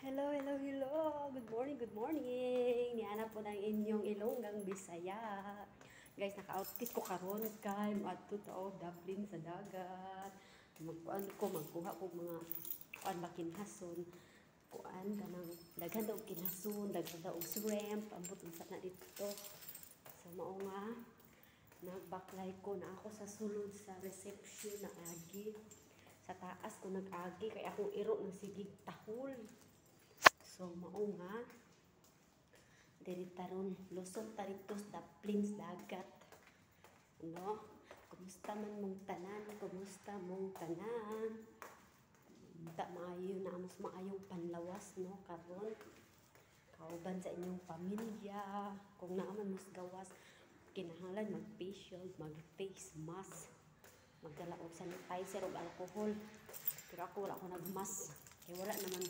Hello, hello, hello. Good morning, good morning. Niana po ng inyong Ilonggang Bisaya. Guys, naka-outfit ko karon kay maadto ta Dublin sa dagat. Magkuha ko mga kuan ba kinhason. Kuan kanang daghan daw kinhason, daghan daw shrimp, ambot unsa na dito. So mao nga nagbaklay ko na ako sa sulod sa reception na agi. Sa taas ko nag-agi kay akong iro ng sigig tahol. So, mao nga, diri taron, lusong taritos Dublin dagat. Ano? Kumusta man mong tanan? Kumusta mong tanan? Da maayo na amos maayong panlawas, no? Karon, kauban sa inyong pamilya. Kung naaman mas gawas, kinahanglan mag-facial, mag-face mask, magdala og sanitizer o alcohol. Pero ako wala ko nag-mask. Kaya wala naman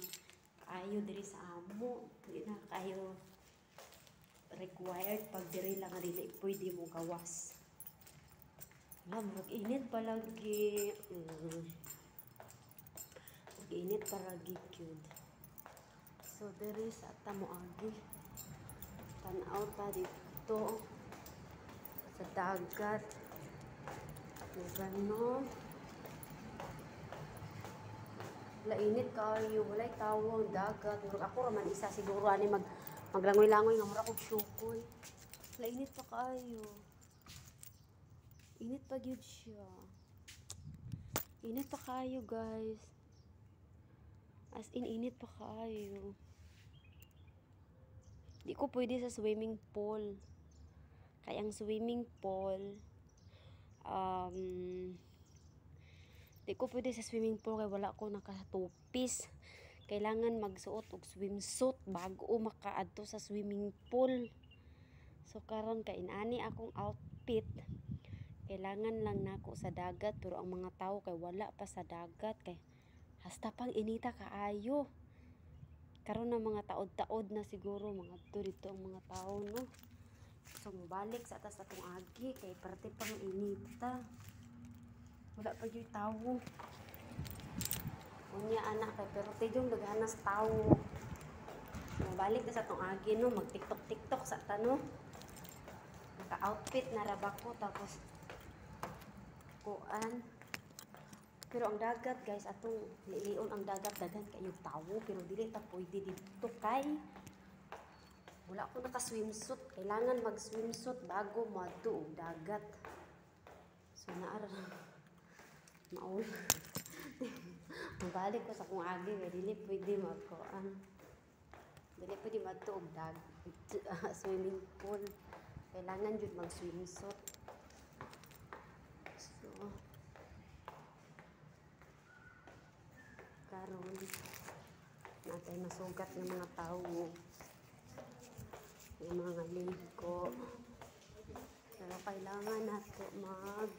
ayo diri sa amo, hindi na kayo required pag diri lang dili pwede mo gawas. Murag init palagi. Init palagi gyud. So diri sa tamo agi. Tan-aw ta dito sa dagat. Gano lainit kayo, walay tawo ang dagat. Ako raman isa siguro ani maglangoy-langoy nga mura kog syukoy. Lainit pa kayo. Init pa gyud siya. Init pa kayo, guys. As in init pa kayo. Di ko pwede sa swimming pool. Kaya ang swimming pool di ko pwede sa swimming pool kay wala ko nakatupis. Kailangan magsuot og swimsuit bago makaadto sa swimming pool. So karon kay inani akong outfit. Kailangan lang nako sa dagat pero ang mga tao kay wala pa sa dagat kay hasta pang inita kaayo. Karon na mga taod-taod na siguro mga dito ang mga tao, no. So mobalik sa atas atong agi kay parte pang inita. Wala pa yung tao. Unya anak kay pero tayong daghanas tao. Mabalik na sa tong agi, no, mag TikTok sa tano. Naka-outfit na raba ko tapos kuan. Pero ang dagat, guys, atong lilion ang dagat daghan kayo tao pero dili ta pwede dito kay wala ko naka-swimsuit. Kailangan mag-swimsuit bago moadto og dagat. So naara maul. Mabalik ko sa kung agi kay dili pwede magkuan. Dili pwede magtuog swimming pool. Kailangan jud mag-swimsuit. So karon natay masugat ng mga tao. Yung mga ligo. Pero kailangan nato mag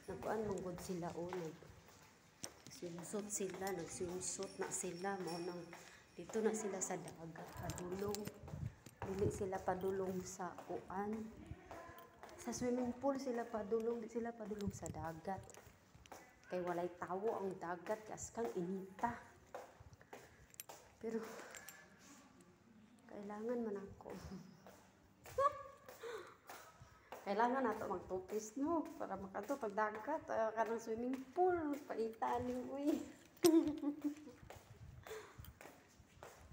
nagkuan manggod sila o swimsuit sila, nag-swimsuit na sila mo nang dito na sila sa dagat padulong. Dili sila padulong sa kuan. Sa swimming pool sila padulong, di sila padulong sa dagat. Kay walay tawo ang dagat kas kang inita. Pero kailangan man ako. Kailangan nato magtupis, no, para makato pag dagat kanang swimming pool paitan ni uy.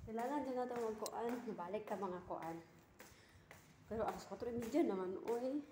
Kailangan din nato magkuan, balik ta mga kuan. Pero alas 4:30 naman uy.